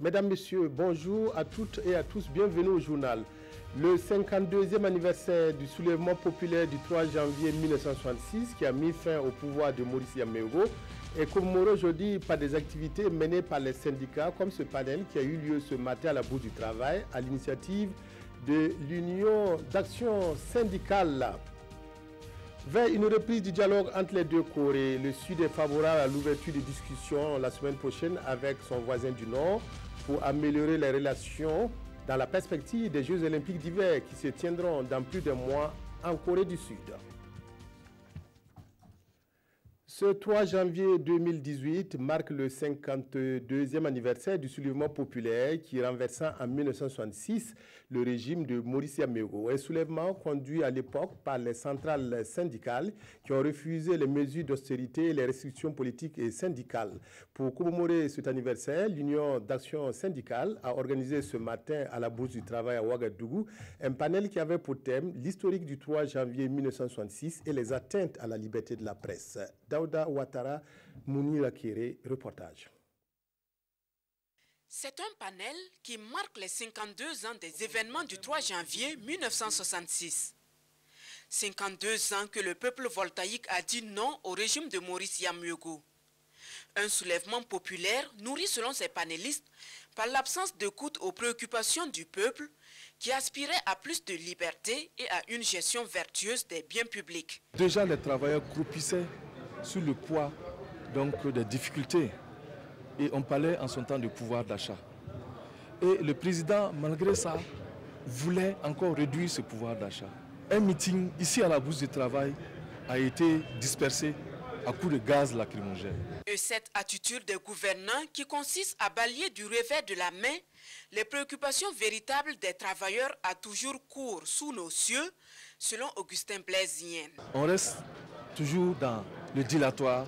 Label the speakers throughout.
Speaker 1: Mesdames, Messieurs, bonjour à toutes et à tous, bienvenue au journal. Le 52e anniversaire du soulèvement populaire du 3 janvier 1966 qui a mis fin au pouvoir de Maurice Yameugou est commémoré aujourd'hui par des activités menées par les syndicats comme ce panel qui a eu lieu ce matin à la Bourse du Travail à l'initiative de l'Union d'action syndicale. Vers une reprise du dialogue entre les deux Corées, le Sud est favorable à l'ouverture des discussions la semaine prochaine avec son voisin du Nord pour améliorer les relations dans la perspective des Jeux olympiques d'hiver qui se tiendront dans plus d'un mois en Corée du Sud. Ce 3 janvier 2018 marque le 52e anniversaire du soulèvement populaire qui renversa en 1966 le régime de Maurice Yameugou. Un soulèvement conduit à l'époque par les centrales syndicales qui ont refusé les mesures d'austérité et les restrictions politiques et syndicales. Pour commémorer cet anniversaire, l'Union d'action syndicale a organisé ce matin à la Bourse du Travail à Ouagadougou un panel qui avait pour thème l'historique du 3 janvier 1966 et les atteintes à la liberté de la presse. Daouda Ouattara, Mounira Kéré, reportage.
Speaker 2: C'est un panel qui marque les 52 ans des événements du 3 janvier 1966. 52 ans que le peuple voltaïque a dit non au régime de Maurice Yameugou. Un soulèvement populaire nourri selon ses panélistes par l'absence d'écoute aux préoccupations du peuple qui aspirait à plus de liberté et à une gestion vertueuse des biens publics.
Speaker 3: Déjà les travailleurs croupissaient sous le poids des difficultés et on parlait en son temps de pouvoir d'achat. Et le président, malgré ça, voulait encore réduire ce pouvoir d'achat. Un meeting ici à la Bourse du Travail a été dispersé à coups de gaz lacrymogène.
Speaker 2: Et cette attitude des gouvernants qui consiste à balayer du revers de la main les préoccupations véritables des travailleurs a toujours cours sous nos cieux, selon Augustin Blaisien.
Speaker 3: On reste toujours dans le dilatoire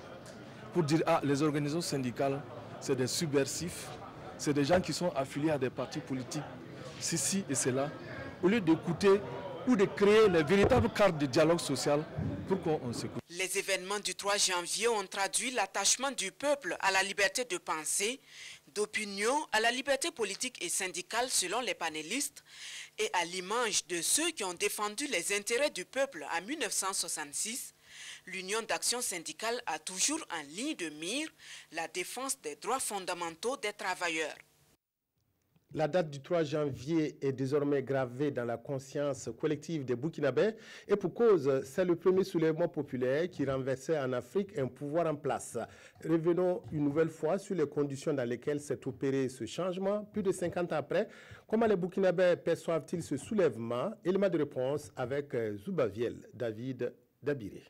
Speaker 3: pour dire les organisations syndicales, c'est des subversifs, c'est des gens qui sont affiliés à des partis politiques, ceci et cela, au lieu d'écouter ou de créer les véritables cartes de dialogue social pour qu'on s'écoute.
Speaker 2: Les événements du 3 janvier ont traduit l'attachement du peuple à la liberté de penser, d'opinion, à la liberté politique et syndicale selon les panélistes et à l'image de ceux qui ont défendu les intérêts du peuple en 1966. L'Union d'action syndicale a toujours en ligne de mire la défense des droits fondamentaux des travailleurs.
Speaker 1: La date du 3 janvier est désormais gravée dans la conscience collective des Burkinabés et pour cause, c'est le premier soulèvement populaire qui renversait en Afrique un pouvoir en place. Revenons une nouvelle fois sur les conditions dans lesquelles s'est opéré ce changement. Plus de 50 ans après, comment les Burkinabés perçoivent-ils ce soulèvement? Élément de réponse avec Zoubaviel, David Dabiré.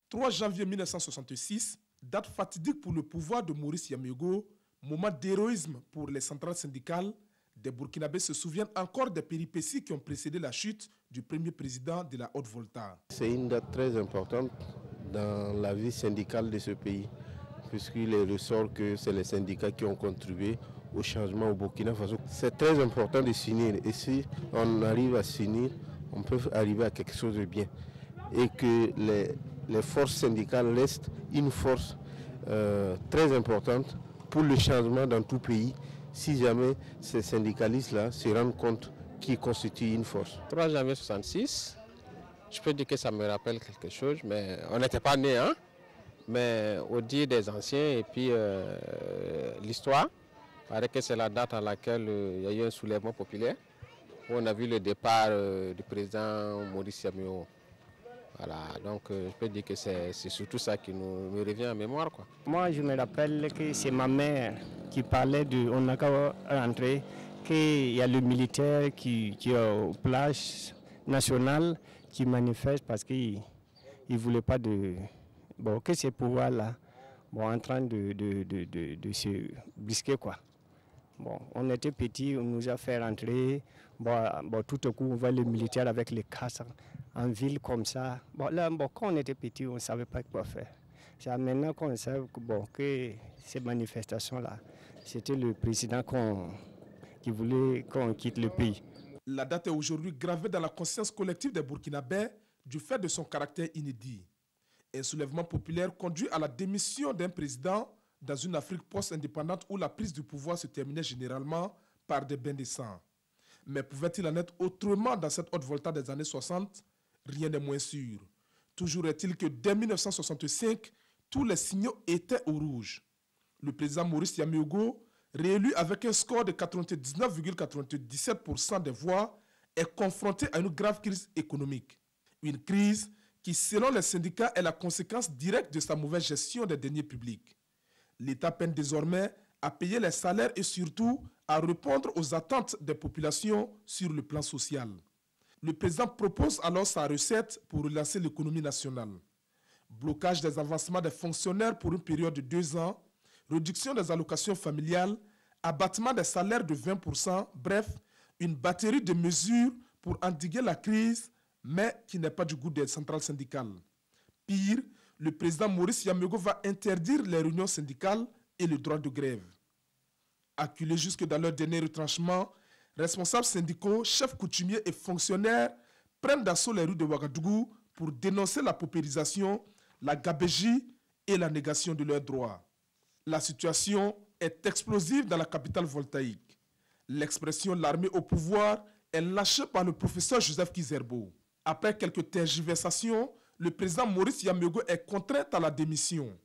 Speaker 4: 3 janvier 1966, date fatidique pour le pouvoir de Maurice Yameugou, moment d'héroïsme pour les centrales syndicales. Des Burkinabés se souviennent encore des péripéties qui ont précédé la chute du premier président de la Haute-Volta.
Speaker 5: C'est une date très importante dans la vie syndicale de ce pays, puisqu'il ressort que c'est les syndicats qui ont contribué au changement au Burkina Faso. C'est très important de s'unir et si on arrive à s'unir, on peut arriver à quelque chose de bien. Et que les forces syndicales restent une force très importante pour le changement dans tout pays, si jamais ces syndicalistes-là se rendent compte qu'ils constituent une force.
Speaker 6: 3 janvier 1966, je peux dire que ça me rappelle quelque chose, mais on n'était pas nés, hein? Mais au dire des anciens et puis l'histoire, il paraît que c'est la date à laquelle il y a eu un soulèvement populaire, où on a vu le départ du président Maurice Yameugou. Voilà, donc je peux dire que c'est surtout ça qui me revient en mémoire, quoi.
Speaker 7: Moi, je me rappelle que c'est ma mère qui parlait de, on n'a qu'à rentrer, qu'il y a le militaire qui est aux plages nationales qui manifeste parce qu'il ne voulait pas que ces pouvoirs-là en train de se brisquer, quoi. Bon, on était petits, on nous a fait rentrer. Tout à coup, on voit les militaires avec les casques en ville comme ça. Quand on était petits, on ne savait pas quoi faire. C'est maintenant qu'on sait que ces manifestations-là, c'était le président qui voulait qu'on quitte le pays.
Speaker 4: La date est aujourd'hui gravée dans la conscience collective des Burkinabés du fait de son caractère inédit. Un soulèvement populaire conduit à la démission d'un président dans une Afrique post-indépendante où la prise du pouvoir se terminait généralement par des bains de sang. Mais pouvait-il en être autrement dans cette haute volta des années 60? Rien n'est moins sûr. Toujours est-il que dès 1965, tous les signaux étaient au rouge. Le président Maurice Yameogo, réélu avec un score de 99,97% des voix, est confronté à une grave crise économique. Une crise qui, selon les syndicats, est la conséquence directe de sa mauvaise gestion des deniers publics. L'État peine désormais à payer les salaires et surtout à répondre aux attentes des populations sur le plan social. Le président propose alors sa recette pour relancer l'économie nationale. Blocage des avancements des fonctionnaires pour une période de 2 ans, réduction des allocations familiales, abattement des salaires de 20%, bref, une batterie de mesures pour endiguer la crise, mais qui n'est pas du goût des centrales syndicales. Pire, le président Maurice Yameogo va interdire les réunions syndicales et le droit de grève. Acculés jusque dans leur dernier retranchement, responsables syndicaux, chefs coutumiers et fonctionnaires prennent d'assaut les rues de Ouagadougou pour dénoncer la paupérisation, la gabégie et la négation de leurs droits. La situation est explosive dans la capitale voltaïque. L'expression « l'armée au pouvoir » est lâchée par le professeur Joseph Kizerbo. Après quelques tergiversations, le président Maurice Yameogo est contraint à la démission.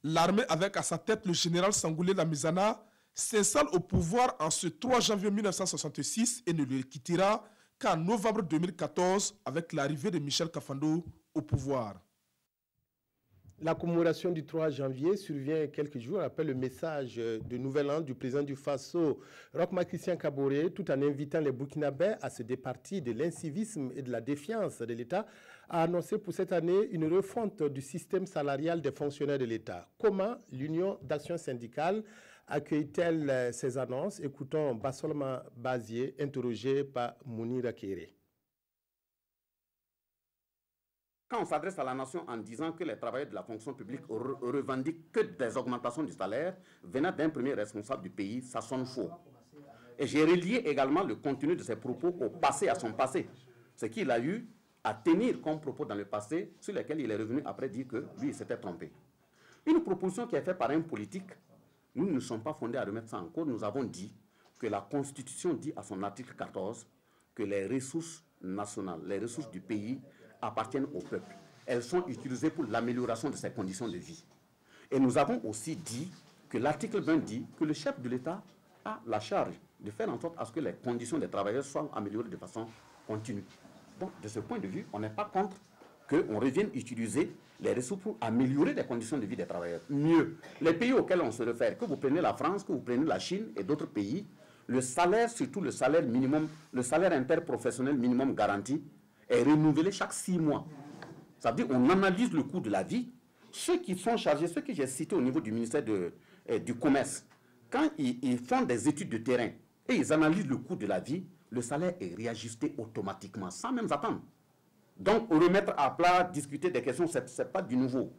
Speaker 4: L'armée, avec à sa tête le général Sangoulé Lamizana, s'installe au pouvoir en ce 3 janvier 1966 et ne le quittera qu'en novembre 2014 avec l'arrivée de Michel Kafando au pouvoir.
Speaker 1: La commémoration du 3 janvier survient quelques jours après le message de Nouvel An du président du Faso, Roch-Marc Christian Kaboré, tout en invitant les Burkinabés à se départir de l'incivisme et de la défiance de l'État, a annoncé pour cette année une refonte du système salarial des fonctionnaires de l'État. Comment l'Union d'action syndicale accueille-t-elle ces annonces? Écoutons Bassolma Bazier, interrogé par Mounira Kéré.
Speaker 8: Quand on s'adresse à la nation en disant que les travailleurs de la fonction publique revendiquent que des augmentations du salaire venant d'un premier responsable du pays, ça sonne faux. Et j'ai relié également le contenu de ses propos au passé, à son passé. Ce qu'il a eu à tenir comme propos dans le passé, sur lesquels il est revenu après dire que lui, il s'était trompé. Une proposition qui est faite par un politique, nous ne sommes pas fondés à remettre ça en cause. Nous avons dit que la Constitution dit à son article 14 que les ressources nationales, les ressources du pays appartiennent au peuple. Elles sont utilisées pour l'amélioration de ses conditions de vie. Et nous avons aussi dit que l'article 20 dit que le chef de l'État a la charge de faire en sorte à ce que les conditions des travailleurs soient améliorées de façon continue. Donc, de ce point de vue, on n'est pas contre qu'on revienne utiliser les ressources pour améliorer les conditions de vie des travailleurs. Mieux, les pays auxquels on se réfère, que vous preniez la France, que vous preniez la Chine et d'autres pays, le salaire, surtout le salaire minimum, le salaire interprofessionnel minimum garanti, est renouvelé chaque 6 mois. Ça veut dire qu'on analyse le coût de la vie. Ceux qui sont chargés, ceux que j'ai cités au niveau du ministère du Commerce, quand ils font des études de terrain et ils analysent le coût de la vie, le salaire est réajusté automatiquement, sans même attendre. Donc, remettre à plat, discuter des questions, ce n'est pas du nouveau.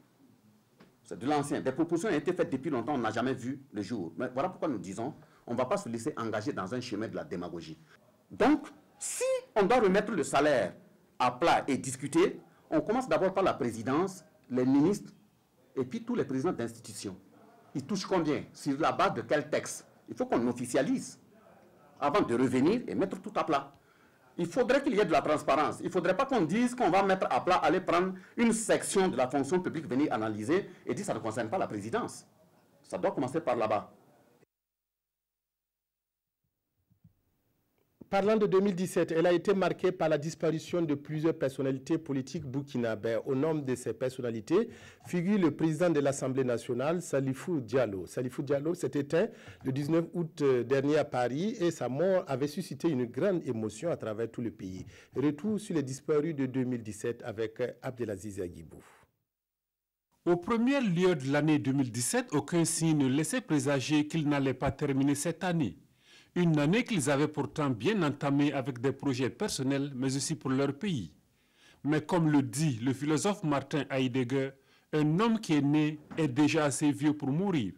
Speaker 8: C'est de l'ancien. Des propositions ont été faites depuis longtemps, on n'a jamais vu le jour. Mais voilà pourquoi nous disons, on ne va pas se laisser engager dans un chemin de la démagogie. Donc, si on doit remettre le salaire à plat et discuter, on commence d'abord par la présidence, les ministres et puis tous les présidents d'institutions. Ils touchent combien? Sur la base de quel texte? Il faut qu'on officialise avant de revenir et mettre tout à plat. Il faudrait qu'il y ait de la transparence. Il ne faudrait pas qu'on dise qu'on va mettre à plat, aller prendre une section de la fonction publique, venir analyser et dire que ça ne concerne pas la présidence. Ça doit commencer par là-bas.
Speaker 1: Parlant de 2017, elle a été marquée par la disparition de plusieurs personnalités politiques burkinabées. Au nombre de ces personnalités figure le président de l'Assemblée nationale, Salifou Diallo. Salifou Diallo s'est éteint le 19 août dernier à Paris et sa mort avait suscité une grande émotion à travers tout le pays. Retour sur les disparus de 2017 avec Abdelaziz Aguibou.
Speaker 9: Aux premières lueurs de l'année 2017, aucun signe ne laissait présager qu'il n'allait pas terminer cette année. Une année qu'ils avaient pourtant bien entamée avec des projets personnels, mais aussi pour leur pays. Mais comme le dit le philosophe Martin Heidegger, un homme qui est né est déjà assez vieux pour mourir.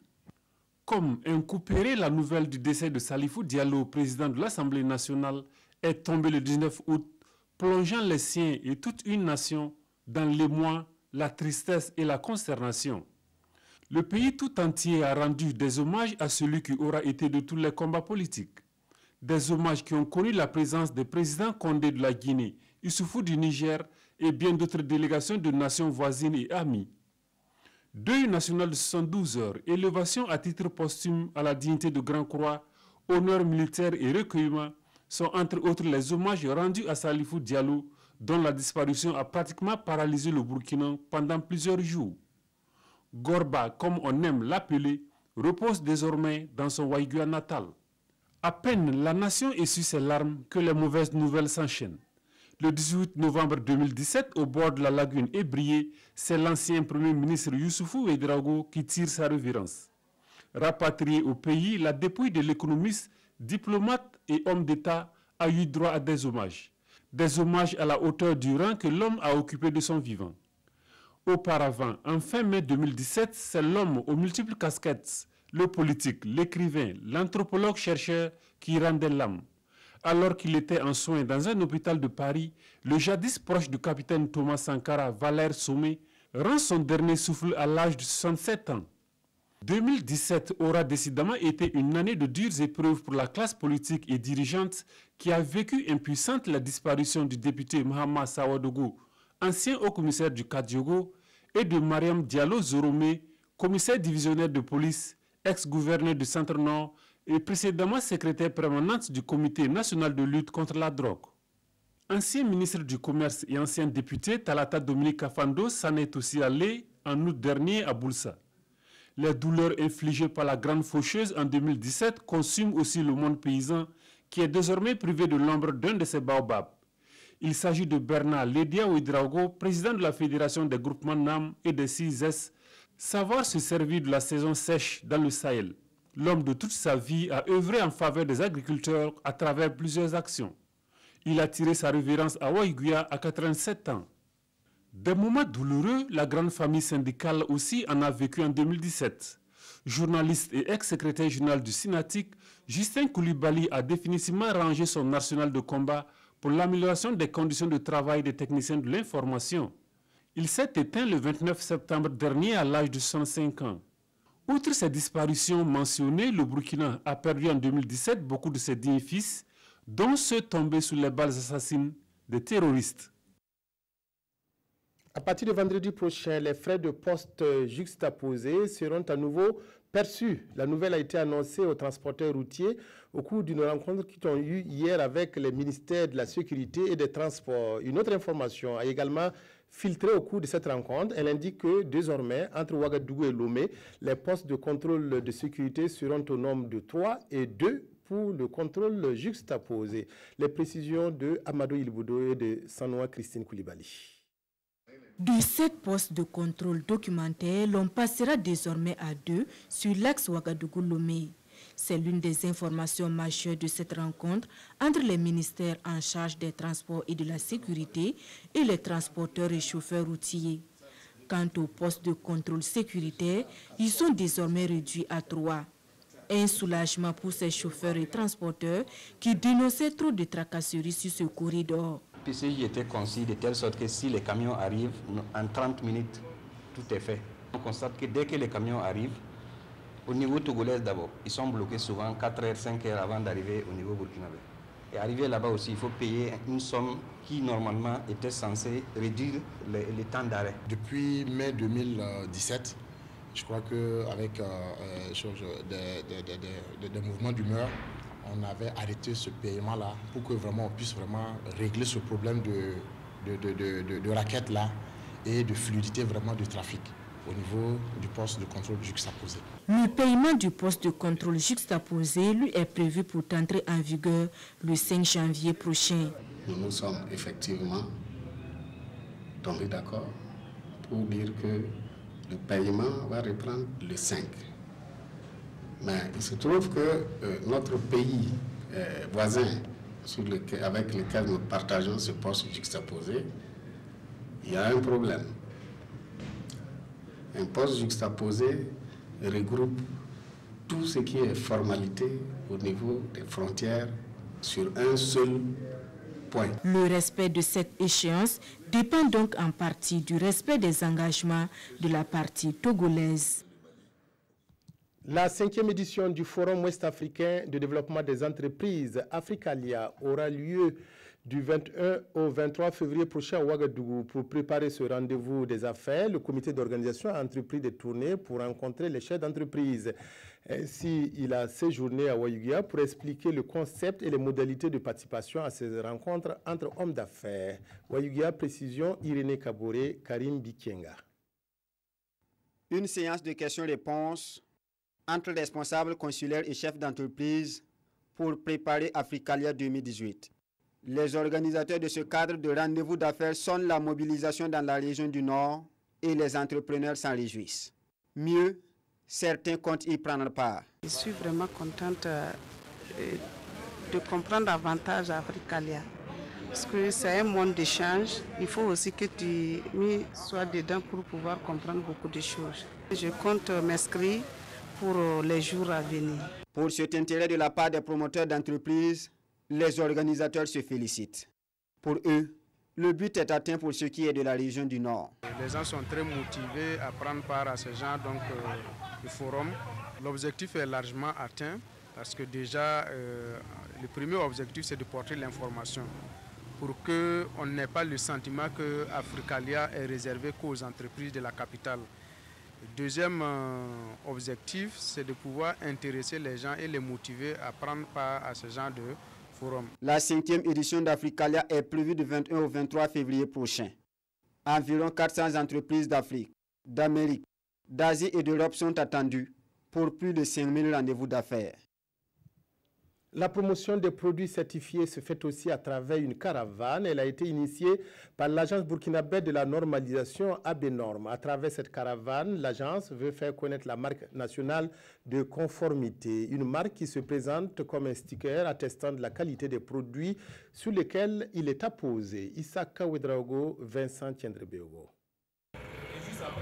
Speaker 9: Comme un coupéré, la nouvelle du décès de Salifou Diallo, président de l'Assemblée nationale, est tombée le 19 août, plongeant les siens et toute une nation dans l'émoi, la tristesse et la consternation. Le pays tout entier a rendu des hommages à celui qui aura été de tous les combats politiques. Des hommages qui ont connu la présence des présidents Condé de la Guinée, Issoufou du Niger et bien d'autres délégations de nations voisines et amies. Deuil national de 72 heures, élévation à titre posthume à la dignité de Grand Croix, honneur militaire et recueillement sont entre autres les hommages rendus à Salifou Diallo, dont la disparition a pratiquement paralysé le Burkina pendant plusieurs jours. Gorba, comme on aime l'appeler, repose désormais dans son Waïgua natal. À peine la nation essuie ses larmes que les mauvaises nouvelles s'enchaînent. Le 18 novembre 2017, au bord de la lagune Ébrié, c'est l'ancien Premier ministre Youssoufou Ouédraogo qui tire sa révérence. Rapatrié au pays, la dépouille de l'économiste, diplomate et homme d'État a eu droit à des hommages. Des hommages à la hauteur du rang que l'homme a occupé de son vivant. Auparavant, en fin mai 2017, c'est l'homme aux multiples casquettes, le politique, l'écrivain, l'anthropologue-chercheur qui rendait l'âme. Alors qu'il était en soins dans un hôpital de Paris, le jadis proche du capitaine Thomas Sankara, Valère Sommet, rend son dernier souffle à l'âge de 67 ans. 2017 aura décidément été une année de dures épreuves pour la classe politique et dirigeante qui a vécu impuissante la disparition du député Mahama Sawadogo, ancien haut-commissaire du Kadiogo, et de Mariam Diallo Zoromé, commissaire divisionnaire de police, ex-gouverneur du Centre-Nord et précédemment secrétaire permanente du Comité national de lutte contre la drogue. Ancien ministre du Commerce et ancien député, Talata Dominique Kafando s'en est aussi allé en août dernier à Boulsa. Les douleurs infligées par la grande faucheuse en 2017 consument aussi le monde paysan qui est désormais privé de l'ombre d'un de ses baobabs. Il s'agit de Bernard Ledia Ouédraogo, président de la Fédération des groupements NAM et des CISES, savoir se servir de la saison sèche dans le Sahel. L'homme de toute sa vie a œuvré en faveur des agriculteurs à travers plusieurs actions. Il a tiré sa révérence à Waïgua à 87 ans. Des moments douloureux, la grande famille syndicale aussi en a vécu en 2017. Journaliste et ex-secrétaire général du Sinatic, Justin Koulibaly a définitivement rangé son arsenal de combat pour l'amélioration des conditions de travail des techniciens de l'information. Il s'est éteint le 29 septembre dernier à l'âge de 65 ans. Outre ces disparitions mentionnées, le Burkina a perdu en 2017 beaucoup de ses dignes fils, dont ceux tombés sous les balles assassines des terroristes.
Speaker 1: À partir de vendredi prochain, les frais de poste juxtaposés seront à nouveau perçus. La nouvelle a été annoncée aux transporteurs routiers au cours d'une rencontre qu'ils ont eue hier avec les ministères de la Sécurité et des Transports. Une autre information a également filtré au cours de cette rencontre. Elle indique que désormais, entre Ouagadougou et Lomé, les postes de contrôle de sécurité seront au nombre de 3 et 2 pour le contrôle juxtaposé. Les précisions de Amadou Ilboudo et de Sanoa Christine Koulibaly.
Speaker 10: De 7 postes de contrôle documentaire, l'on passera désormais à 2 sur l'axe Ouagadougou-Lomé. C'est l'une des informations majeures de cette rencontre entre les ministères en charge des transports et de la sécurité et les transporteurs et chauffeurs routiers. Quant aux postes de contrôle sécuritaire, ils sont désormais réduits à 3. Un soulagement pour ces chauffeurs et transporteurs qui dénonçaient trop de tracasseries sur ce corridor.
Speaker 11: Le PCJ était conçu de telle sorte que si les camions arrivent, en 30 minutes, tout est fait. On constate que dès que les camions arrivent, au niveau togolais d'abord, ils sont bloqués souvent 4 heures, 5 heures avant d'arriver au niveau burkinabé. Et arriver là-bas aussi, il faut payer une somme qui normalement était censée réduire les temps d'arrêt.
Speaker 12: Depuis mai 2017, je crois qu'avec des mouvements d'humeur, on avait arrêté ce paiement-là pour que vraiment on puisse vraiment régler ce problème de raquettes-là et de fluidité vraiment du trafic au niveau du poste de contrôle juxtaposé.
Speaker 10: Le paiement du poste de contrôle juxtaposé lui est prévu pour entrer en vigueur le 5 janvier prochain.
Speaker 13: Nous nous sommes effectivement tombés d'accord pour dire que le paiement va reprendre le 5. Mais il se trouve que notre pays voisin, avec lequel nous partageons ce poste juxtaposé, il y a un problème. Un poste juxtaposé regroupe tout ce qui est formalité au niveau des frontières sur un seul point.
Speaker 10: Le respect de cette échéance dépend donc en partie du respect des engagements de la partie togolaise.
Speaker 1: La 5e édition du Forum ouest-africain de développement des entreprises Africalia aura lieu du 21 au 23 février prochain à Ouagadougou. Pour préparer ce rendez-vous des affaires, le comité d'organisation a entrepris des tournées pour rencontrer les chefs d'entreprise. Ainsi, il a séjourné à Ouagadougou pour expliquer le concept et les modalités de participation à ces rencontres entre hommes d'affaires. Ouagadougou, précision, Irénée Kaboré, Karim Bikenga.
Speaker 14: Une séance de questions-réponses entre responsables consulaires et chefs d'entreprise pour préparer Africalia 2018. Les organisateurs de ce cadre de rendez-vous d'affaires sonnent la mobilisation dans la région du Nord et les entrepreneurs s'en réjouissent. Mieux, certains comptent y prendre part.
Speaker 15: Je suis vraiment contente de comprendre davantage Africalia. Parce que c'est un monde d'échange. Il faut aussi que tu sois dedans pour pouvoir comprendre beaucoup de choses. Je compte m'inscrire pour les jours à venir.
Speaker 14: Pour cet intérêt de la part des promoteurs d'entreprises, les organisateurs se félicitent. Pour eux, le but est atteint pour ce qui est de la région du Nord.
Speaker 16: Les gens sont très motivés à prendre part à ce genre de forum. L'objectif est largement atteint parce que déjà, le premier objectif, c'est de porter l'information pour qu'on n'ait pas le sentiment que Africalia est réservé qu'aux entreprises de la capitale. Le deuxième objectif, c'est de pouvoir intéresser les gens et les motiver à prendre part à ce genre de forum.
Speaker 14: La 5e édition d'Africalia est prévue du 21 au 23 février prochain. Environ 400 entreprises d'Afrique, d'Amérique, d'Asie et d'Europe sont attendues pour plus de 5000 rendez-vous d'affaires.
Speaker 1: La promotion des produits certifiés se fait aussi à travers une caravane. Elle a été initiée par l'agence burkinabé de la normalisation ABNorm. À travers cette caravane, l'agence veut faire connaître la marque nationale de conformité, une marque qui se présente comme un sticker attestant de la qualité des produits sur lesquels il est apposé. Issa Kawedraogo, Vincent Tiendrebeogo.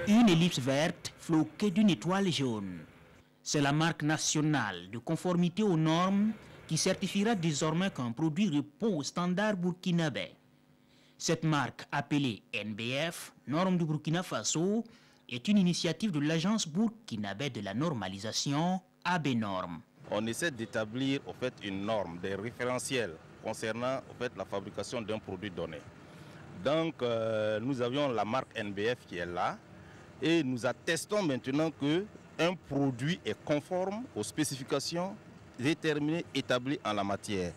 Speaker 17: Une ellipse verte floquée d'une étoile jaune. C'est la marque nationale de conformité aux normes qui certifiera désormais qu'un produit répond aux standards burkinabés. Cette marque, appelée NBF, Norme du Burkina Faso, est une initiative de l'agence burkinabé de la normalisation ABNorm.
Speaker 18: On essaie d'établir en fait, une norme, des référentiels concernant en fait, la fabrication d'un produit donné. Donc nous avions la marque NBF qui est là et nous attestons maintenant qu'un produit est conforme aux spécifications déterminées, établies en la matière.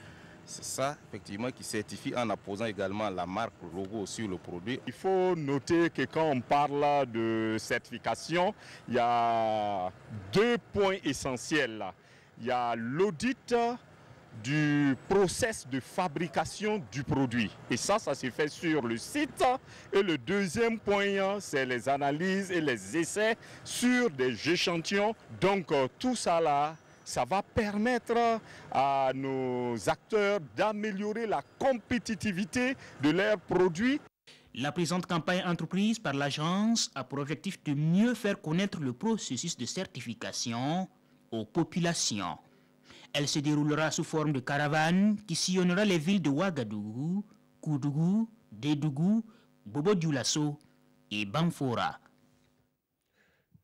Speaker 18: C'est ça, effectivement, qui certifie en apposant également la marque logo sur le produit.
Speaker 19: Il faut noter que quand on parle de certification, il y a deux points essentiels. Il y a l'audit du process de fabrication du produit. Et ça se fait sur le site. Et le deuxième point, c'est les analyses et les essais sur des échantillons. Donc tout ça là, ça va permettre à nos acteurs d'améliorer la compétitivité de leurs produits.
Speaker 17: La présente campagne entreprise par l'agence a pour objectif de mieux faire connaître le processus de certification aux populations. Elle se déroulera sous forme de caravane qui sillonnera les villes de Ouagadougou, Koudougou, Dédougou, Bobo-Dioulasso et Bamfora.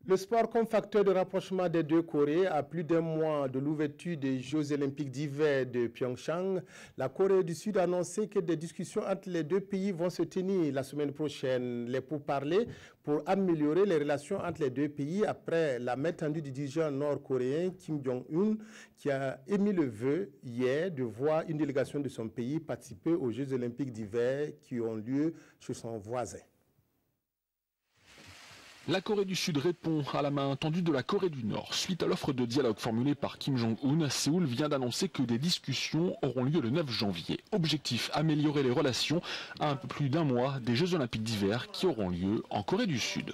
Speaker 1: Le sport comme facteur de rapprochement des deux Corées. À plus d'un mois de l'ouverture des Jeux olympiques d'hiver de Pyeongchang, la Corée du Sud a annoncé que des discussions entre les deux pays vont se tenir la semaine prochaine. Les pourparlers pour améliorer les relations entre les deux pays après la main tendue du dirigeant nord-coréen Kim Jong-un qui a émis le vœu hier de voir une délégation de son pays participer aux Jeux olympiques d'hiver qui ont lieu chez son voisin.
Speaker 20: La Corée du Sud répond à la main tendue de la Corée du Nord. Suite à l'offre de dialogue formulée par Kim Jong-un, Séoul vient d'annoncer que des discussions auront lieu le 9 janvier. Objectif, améliorer les relations à un peu plus d'un mois des Jeux olympiques d'hiver qui auront lieu en Corée du Sud.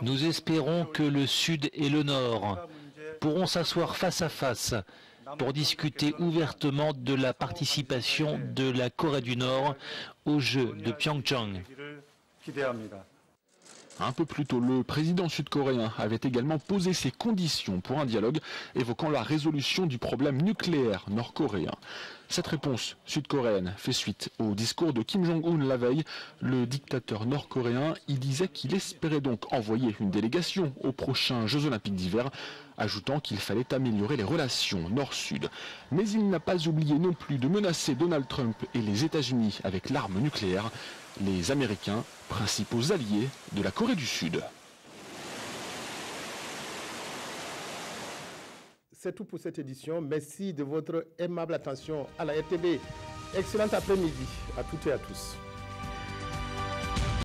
Speaker 21: Nous espérons que le Sud et le Nord pourront s'asseoir face à face pour discuter ouvertement de la participation de la Corée du Nord aux Jeux de Pyeongchang.
Speaker 20: Un peu plus tôt, le président sud-coréen avait également posé ses conditions pour un dialogue évoquant la résolution du problème nucléaire nord-coréen. Cette réponse sud-coréenne fait suite au discours de Kim Jong-un la veille. Le dictateur nord-coréen y disait qu'il espérait donc envoyer une délégation aux prochains Jeux Olympiques d'hiver, ajoutant qu'il fallait améliorer les relations nord-sud. Mais il n'a pas oublié non plus de menacer Donald Trump et les États-Unis avec l'arme nucléaire, les Américains, principaux alliés de la Corée du Sud.
Speaker 1: C'est tout pour cette édition. Merci de votre aimable attention à la RTB. Excellent après-midi à toutes et à tous.